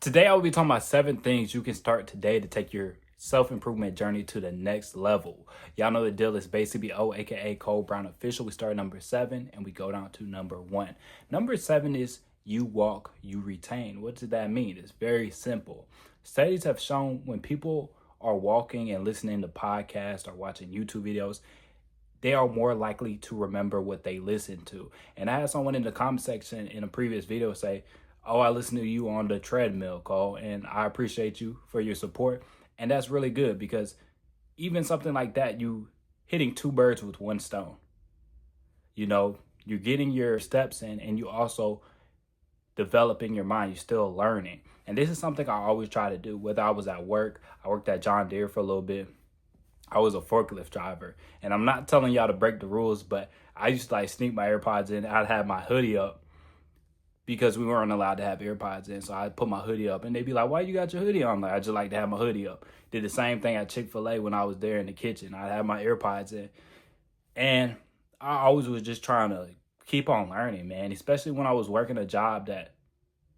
Today, I will be talking about 7 things you can start today to take your self-improvement journey to the next level. Y'all know the deal is basically aka Cole Brown Official. We start number 7 and we go down to number 1. Number 7 is you walk, you retain. What does that mean? It's very simple. Studies have shown when people are walking and listening to podcasts or watching YouTube videos, they are more likely to remember what they listen to. And I had someone in the comment section in a previous video say, "Oh, I listen to you on the treadmill, Cole, and I appreciate you for your support." And that's really good because even something like that, you hitting 2 birds with 1 stone. You know, you're getting your steps in and you also developing your mind. You're still learning. And this is something I always try to do, whether I was at work. I worked at John Deere for a little bit. I was a forklift driver. And I'm not telling y'all to break the rules, but I used to like sneak my AirPods in. I'd have my hoodie up because we weren't allowed to have AirPods in. So I'd put my hoodie up and they'd be like, "Why you got your hoodie on?" Like, I just like to have my hoodie up. Did the same thing at Chick-fil-A when I was there in the kitchen. I'd have my AirPods in. And I always was just trying to keep on learning, man. Especially when I was working a job that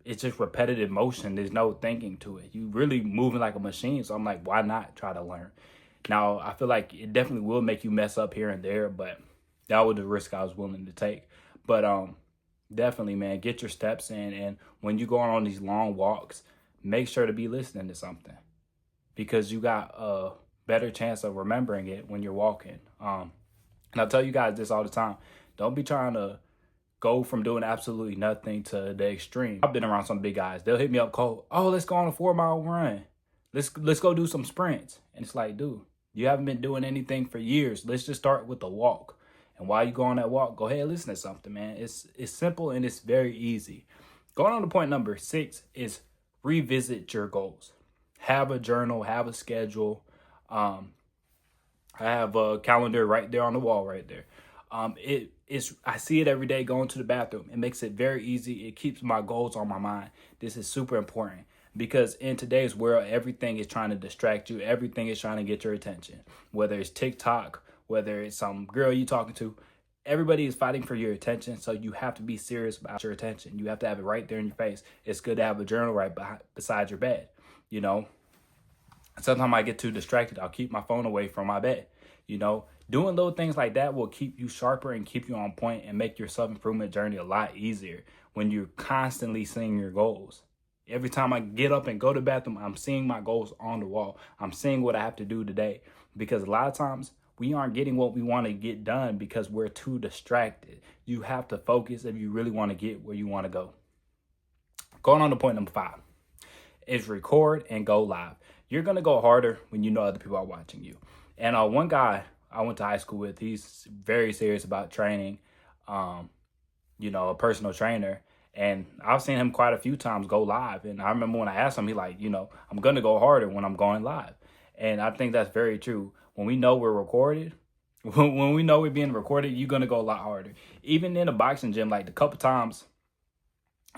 it's just repetitive motion. There's no thinking to it. You really moving like a machine. So I'm like, why not try to learn? Now, I feel like it definitely will make you mess up here and there, but that was the risk I was willing to take. But definitely, man, get your steps in. And when you go on these long walks, make sure to be listening to something because you got a better chance of remembering it when you're walking. And I tell you guys this all the time. Don't be trying to go from doing absolutely nothing to the extreme. I've been around some big guys. They'll hit me up, "Cole, oh, let's go on a 4-mile run. Let's go do some sprints." And it's like, dude, you haven't been doing anything for years. Let's just start with the walk. And while you go on that walk, go ahead and listen to something, man. It's simple and it's very easy. Going on to point number 6 is revisit your goals. Have a journal, have a schedule. I have a calendar right there on the wall right there. I see it every day going to the bathroom. It makes it very easy. It keeps my goals on my mind. This is super important because in today's world, everything is trying to distract you. Everything is trying to get your attention, whether it's TikTok, whether it's some girl you talking to. Everybody is fighting for your attention. So you have to be serious about your attention. You have to have it right there in your face. It's good to have a journal right beside your bed. You know, sometimes I get too distracted. I'll keep my phone away from my bed. You know, doing little things like that will keep you sharper and keep you on point and make your self-improvement journey a lot easier when you're constantly seeing your goals. Every time I get up and go to the bathroom, I'm seeing my goals on the wall. I'm seeing what I have to do today because a lot of times we aren't getting what we want to get done because we're too distracted. You have to focus if you really want to get where you want to go. Going on to point number 5 is record and go live. You're going to go harder when you know other people are watching you. And one guy I went to high school with, he's very serious about training, a personal trainer. And I've seen him quite a few times go live. And I remember when I asked him, he like, I'm going to go harder when I'm going live. And I think that's very true. When we know we're recorded, when we know we're being recorded, you're going to go a lot harder. Even in a boxing gym, like the couple times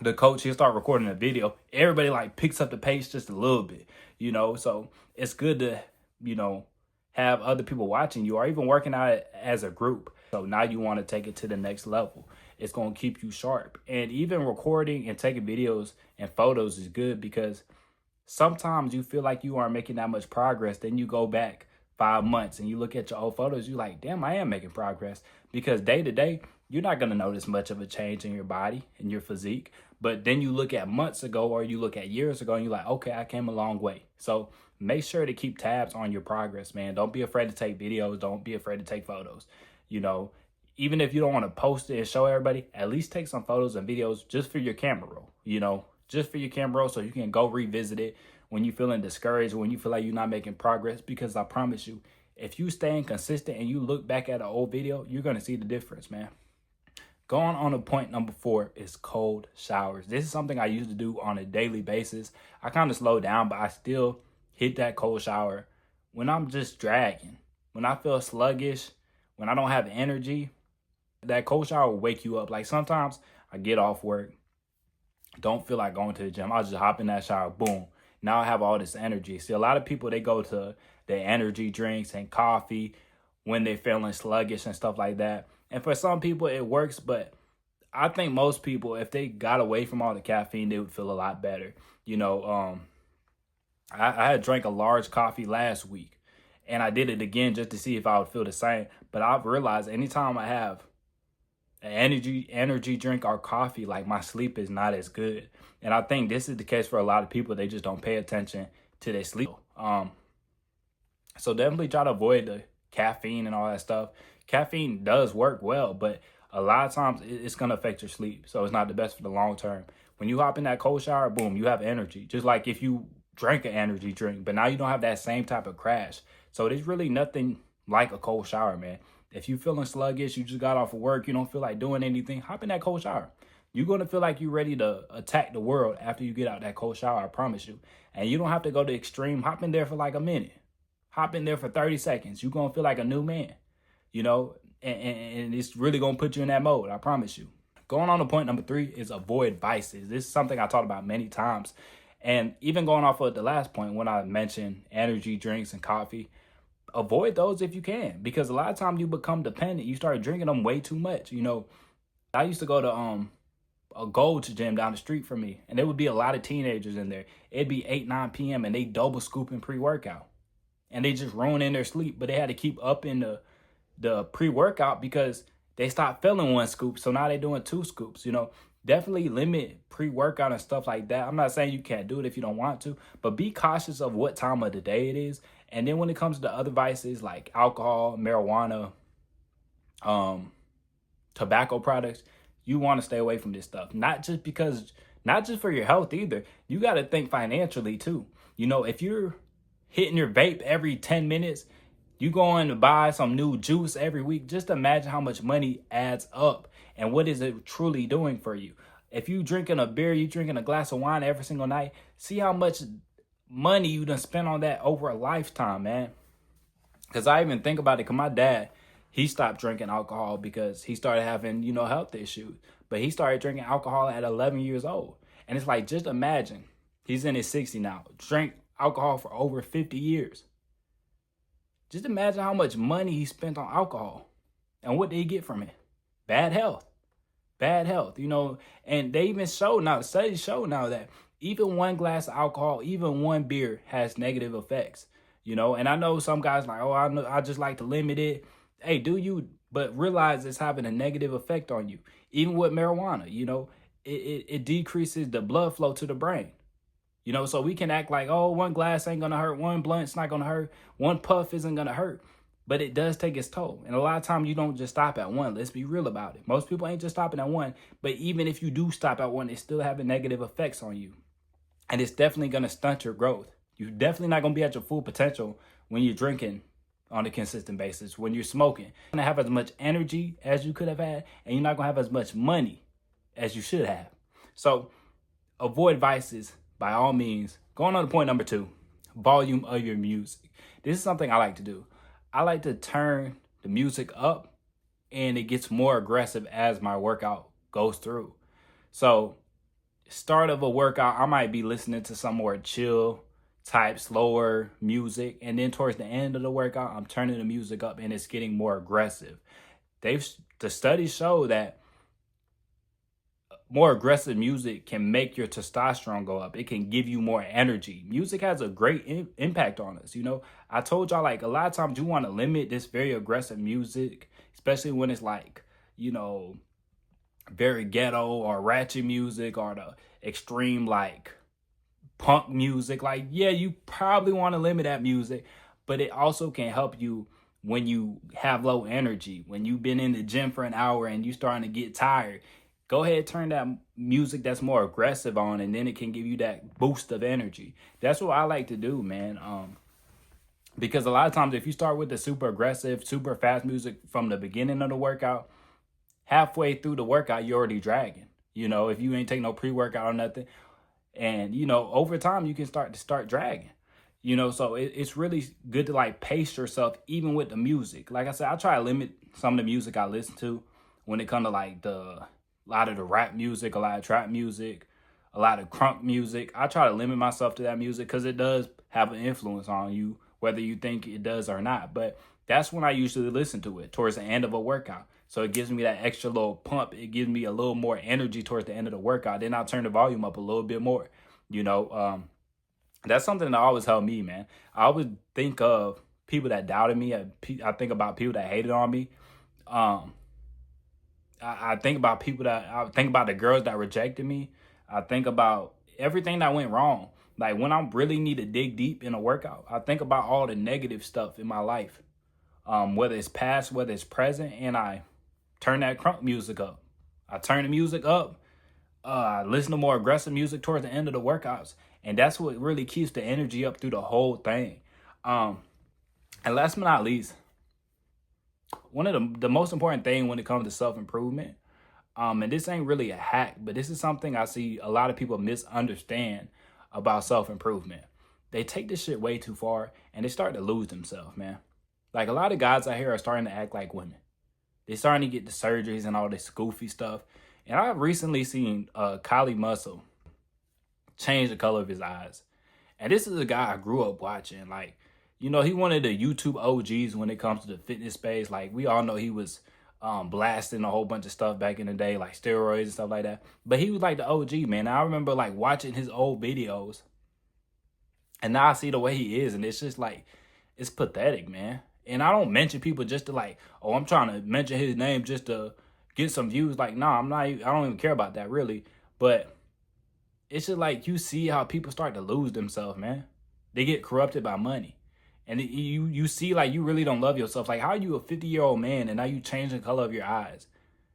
the coach, he'll start recording a video. Everybody like picks up the pace just a little bit, so it's good to, have other people watching you or even working out as a group. So now you want to take it to the next level. It's going to keep you sharp. And even recording and taking videos and photos is good because sometimes you feel like you aren't making that much progress. Then you go back 5 months and you look at your old photos. You're like, damn, I am making progress. Because day to day, you're not going to notice much of a change in your body and your physique. But then you look at months ago or you look at years ago and you're like, okay, I came a long way. So make sure to keep tabs on your progress, man. Don't be afraid to take videos. Don't be afraid to take photos. Even if you don't want to post it and show everybody, at least take some photos and videos just for your camera roll, just for your camera roll so you can go revisit it when you're feeling discouraged, when you feel like you're not making progress. Because I promise you, if you stay consistent and you look back at an old video, you're going to see the difference, man. Going on to point number 4 is cold showers. This is something I used to do on a daily basis. I kind of slowed down, but I still hit that cold shower when I'm just dragging, when I feel sluggish, when I don't have energy. That cold shower will wake you up. Like sometimes I get off work, don't feel like going to the gym. I'll just hop in that shower, boom. Now I have all this energy. See, a lot of people, they go to their energy drinks and coffee when they're feeling sluggish and stuff like that. And for some people it works, but I think most people, if they got away from all the caffeine, they would feel a lot better. You know, I had drank a large coffee last week, and I did it again just to see if I would feel the same. But I've realized anytime I have an energy drink or coffee, like my sleep is not as good. And I think this is the case for a lot of people. They just don't pay attention to their sleep. So definitely try to avoid the caffeine and all that stuff. Caffeine does work well, but a lot of times it's going to affect your sleep. So it's not the best for the long term. When you hop in that cold shower, boom, you have energy. Just like if you drank an energy drink, but now you don't have that same type of crash. So there's really nothing like a cold shower, man. If you feeling sluggish, you just got off of work, you don't feel like doing anything, hop in that cold shower. You're going to feel like you're ready to attack the world after you get out that cold shower, I promise you. And you don't have to go to extreme. Hop in there for like a minute. Hop in there for 30 seconds. You're going to feel like a new man, you know, and it's really going to put you in that mode, I promise you. Going on to point number 3 is avoid vices. This is something I talked about many times. And even going off of the last point when I mentioned energy drinks and coffee, avoid those if you can, because a lot of times you become dependent. You start drinking them way too much. You know, I used to go to a Gold's Gym down the street from me, and there would be a lot of teenagers in there. It'd be 8, 9 p.m. and they double scooping pre-workout, and they just ruining their sleep. But they had to keep up in the pre-workout because they stopped filling 1 scoop, so now they're doing 2 scoops. You know, definitely limit pre-workout and stuff like that. I'm not saying you can't do it if you don't want to, but be cautious of what time of the day it is. And then when it comes to the other vices like alcohol, marijuana, tobacco products, you want to stay away from this stuff. Not just for your health either. You got to think financially too. You know, if you're hitting your vape every 10 minutes, you going to buy some new juice every week, just imagine how much money adds up and what is it truly doing for you. If you drinking a beer, you drinking a glass of wine every single night, see how much money you done spent on that over a lifetime, man. Because I even think about it, because my dad, he stopped drinking alcohol because he started having, you know, health issues. But he started drinking alcohol at 11 years old. And it's like, just imagine, he's in his 60s now, drank alcohol for over 50 years. Just imagine how much money he spent on alcohol. And what did he get from it? Bad health. Bad health, you know. And they even show now, studies show now that even 1 glass of alcohol, even 1 beer has negative effects, you know. And I know some guys like, oh, I just like to limit it. Hey, do you? But realize it's having a negative effect on you. Even with marijuana, you know, it decreases the blood flow to the brain. You know, so we can act like, oh, 1 glass ain't going to hurt. 1 blunt's not going to hurt. 1 puff isn't going to hurt. But it does take its toll. And a lot of times you don't just stop at 1. Let's be real about it. Most people ain't just stopping at 1. But even if you do stop at 1, it's still having negative effects on you. And it's definitely going to stunt your growth. You're definitely not going to be at your full potential when you're drinking on a consistent basis. When you're smoking, you're going to have as much energy as you could have had. And you're not going to have as much money as you should have. So avoid vices. By all means. Going on to point number 2, volume of your music. This is something I like to do. I like to turn the music up, and it gets more aggressive as my workout goes through. So start of a workout, I might be listening to some more chill type, slower music. And then towards the end of the workout, I'm turning the music up and it's getting more aggressive. The studies show that more aggressive music can make your testosterone go up. It can give you more energy. Music has a great impact on us. You know, I told y'all, like, a lot of times you want to limit this very aggressive music, especially when it's like, you know, very ghetto or ratchet music or the extreme like punk music. Like, yeah, you probably want to limit that music, but it also can help you when you have low energy, when you've been in the gym for an hour and you starting to get tired. Go ahead, turn that music that's more aggressive on, and then it can give you that boost of energy. That's what I like to do, man. Because a lot of times if you start with the super aggressive, super fast music from the beginning of the workout, halfway through the workout, you're already dragging. You know, if you ain't take no pre-workout or nothing. And, you know, over time, you can start dragging. You know, so it's really good to, like, pace yourself even with the music. Like I said, I try to limit some of the music I listen to when it comes to, like, a lot of the rap music, a lot of trap music, a lot of crunk music. I try to limit myself to that music because it does have an influence on you, whether you think it does or not. But that's when I usually listen to it, towards the end of a workout. So it gives me that extra little pump. It gives me a little more energy towards the end of the workout. Then I'll turn the volume up a little bit more. You know, that's something that always helped me, man. I always think of people that doubted me. I think about people that hated on me. Um, I think about I think about the girls that rejected me. I think about everything that went wrong. Like when I really need to dig deep in a workout, I think about all the negative stuff in my life, whether it's past, whether it's present, and I turn that crunk music up. I turn the music up. I listen to more aggressive music towards the end of the workouts, and that's what really keeps the energy up through the whole thing. Um, and last but not least, one of the most important thing when it comes to self improvement, and this ain't really a hack, but this is something I see a lot of people misunderstand about self improvement. They take this shit way too far and they start to lose themselves, man. Like a lot of guys out here are starting to act like women. They're starting to get the surgeries and all this goofy stuff. And I've recently seen Kylie Muscle change the color of his eyes. And this is a guy I grew up watching. Like, you know, he one of the YouTube OGs when it comes to the fitness space. Like, we all know he was blasting a whole bunch of stuff back in the day, like steroids and stuff like that. But he was like the OG, man. I remember like watching his old videos. And now I see the way he is. And it's just like, it's pathetic, man. And I don't mention people just to like, oh, I'm trying to mention his name just to get some views. Like, nah, I'm not, I don't even care about that really. But it's just like you see how people start to lose themselves, man. They get corrupted by money. And you see like you really don't love yourself. Like how are you a 50-year-old man and now you change the color of your eyes?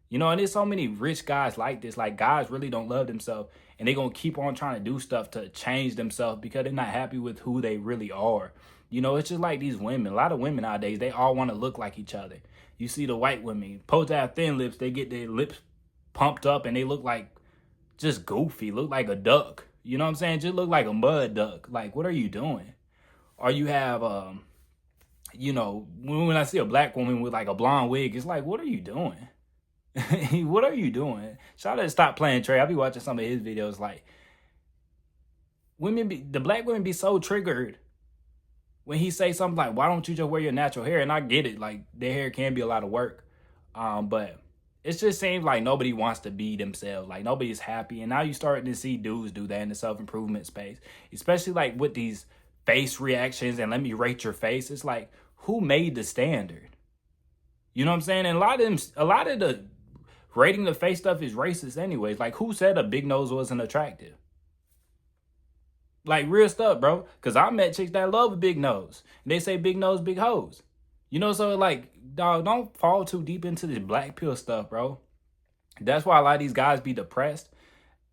You know, and there's so many rich guys like this. Like guys really don't love themselves and they're going to keep on trying to do stuff to change themselves because they're not happy with who they really are. You know, it's just like these women. A lot of women nowadays, they all want to look like each other. You see the white women, supposed to have thin lips, they get their lips pumped up and they look like just goofy, look like a duck. You know what I'm saying? Just look like a mud duck. Like, what are you doing? Or you have, you know, when I see a black woman with like a blonde wig, it's like, what are you doing? What are you doing? Shout out to Stop Playing Trey. I be watching some of his videos. Like, the black women be so triggered when he say something like, why don't you just wear your natural hair? And I get it, like their hair can be a lot of work. But it just seems like nobody wants to be themselves. Like nobody's happy. And now you starting to see dudes do that in the self-improvement space, especially like with these face reactions and let me rate your face. It's like, who made the standard? You know what I'm saying? And a lot of the rating the face stuff is racist anyways. Like who said a big nose wasn't attractive? Like real stuff, bro. Because I met chicks that love a big nose. They say big nose, big hoes. You know, so like, dog, don't fall too deep into this black pill stuff, bro. That's why a lot of these guys be depressed.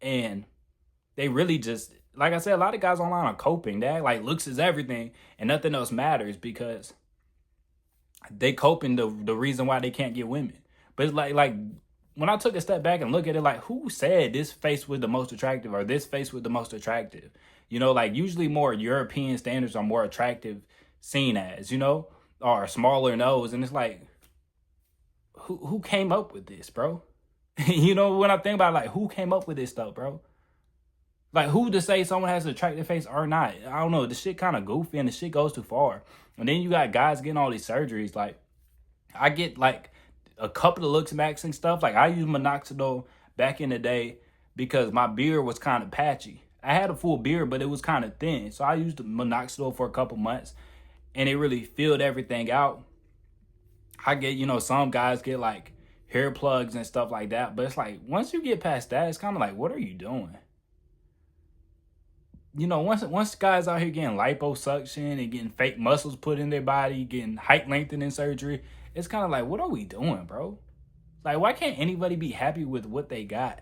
And they really just, like I said, a lot of guys online are coping. They act like looks is everything and nothing else matters because they coping the reason why they can't get women. But it's like when I took a step back and look at it, like who said this face was the most attractive or this face was the most attractive? You know, like usually more European standards are more attractive seen as, you know, or a smaller nose. And it's like, who came up with this, bro? You know, when I think about it, like who came up with this stuff, bro? Like who to say someone has an attractive face or not? I don't know. The shit kind of goofy and the shit goes too far. And then you got guys getting all these surgeries. Like I get like a couple of looks max and stuff. Like I used minoxidil back in the day because my beard was kind of patchy. I had a full beard, but it was kind of thin. So I used the minoxidil for a couple months and it really filled everything out. I get, you know, some guys get like hair plugs and stuff like that. But it's like, once you get past that, it's kind of like, what are you doing? You know, once guys out here getting liposuction and getting fake muscles put in their body, getting height lengthening surgery, it's kind of like, what are we doing, bro? Like, why can't anybody be happy with what they got?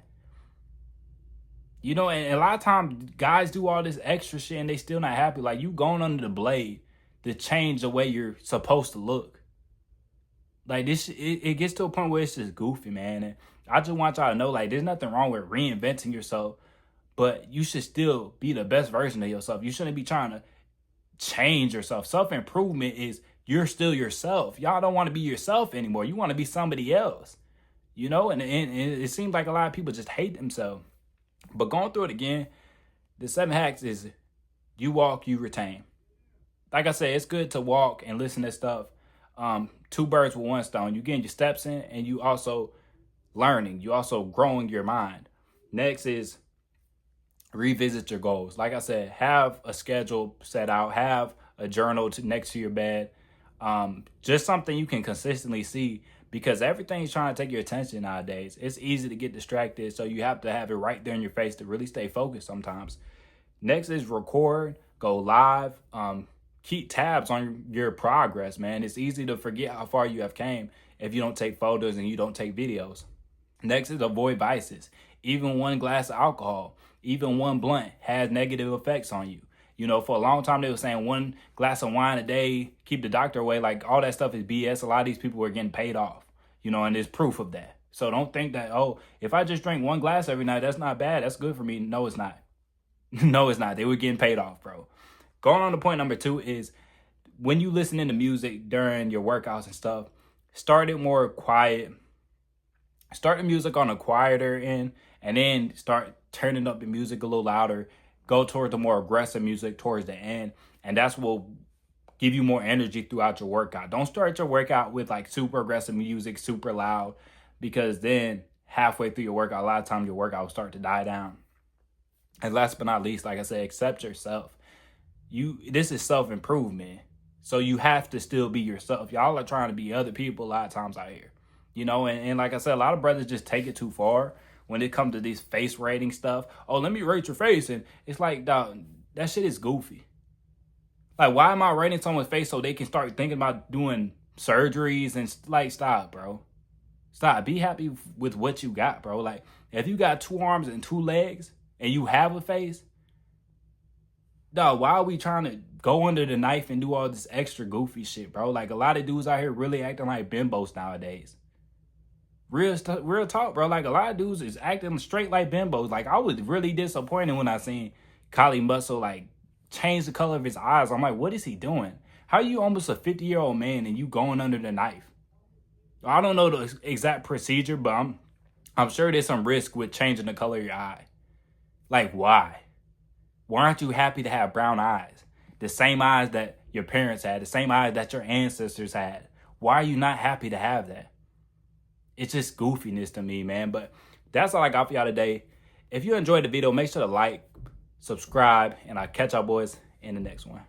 You know, and a lot of times guys do all this extra shit and they still not happy. Like you going under the blade to change the way you're supposed to look. Like this, it gets to a point where it's just goofy, man. And I just want y'all to know, like, there's nothing wrong with reinventing yourself, but you should still be the best version of yourself. You shouldn't be trying to change yourself. Self-improvement is you're still yourself. Y'all don't want to be yourself anymore. You want to be somebody else, you know? And it seems like a lot of people just hate themselves. But going through it again, the 7 hacks is you walk, you retain. Like I said, it's good to walk and listen to stuff. two birds with one stone. You getting your steps in, and you also learning. You also growing your mind. Next is revisit your goals. Like I said, have a schedule set out. Have a journal next to your bed. Just something you can consistently see, because everything's trying to take your attention nowadays. It's easy to get distracted, so you have to have it right there in your face to really stay focused sometimes. Next is record, go live, keep tabs on your progress, man. It's easy to forget how far you have came if you don't take photos and you don't take videos. Next is avoid vices. Even one glass of alcohol, even one blunt has negative effects on you. You know, for a long time, they were saying one glass of wine a day, keep the doctor away. Like, all that stuff is BS. A lot of these people were getting paid off, you know, and there's proof of that. So don't think that, oh, if I just drink one glass every night, that's not bad. That's good for me. No, it's not. No, it's not. They were getting paid off, bro. Going on to point number 2 is when you listen to music during your workouts and stuff, start it more quiet. Start the music on a quieter end, and then start turning up the music a little louder. Go towards the more aggressive music towards the end, and that's what will give you more energy throughout your workout. Don't start your workout with like super aggressive music, super loud, because then halfway through your workout, a lot of times your workout will start to die down. And last but not least, like I said, accept yourself. This is self-improvement, so you have to still be yourself. Y'all are trying to be other people a lot of times out here, you know, and like I said, a lot of brothers just take it too far when it comes to these face rating stuff. Oh, let me rate your face. And it's like, dog, that shit is goofy. Like, why am I rating someone's face so they can start thinking about doing surgeries? And like, stop, bro. Stop. Be happy with what you got, bro. Like, if you got 2 arms and 2 legs and you have a face, dog, why are we trying to go under the knife and do all this extra goofy shit, bro? Like, a lot of dudes out here really acting like bimbos nowadays. Real talk, bro. Like, a lot of dudes is acting straight like bimbos. Like, I was really disappointed when I seen Kali Muscle, like, change the color of his eyes. I'm like, what is he doing? How are you almost a 50-year-old man and you going under the knife? I don't know the exact procedure, but I'm sure there's some risk with changing the color of your eye. Like, why? Why aren't you happy to have brown eyes? The same eyes that your parents had, the same eyes that your ancestors had. Why are you not happy to have that? It's just goofiness to me, man. But that's all I got for y'all today. If you enjoyed the video, make sure to like, subscribe, and I'll catch y'all boys in the next one.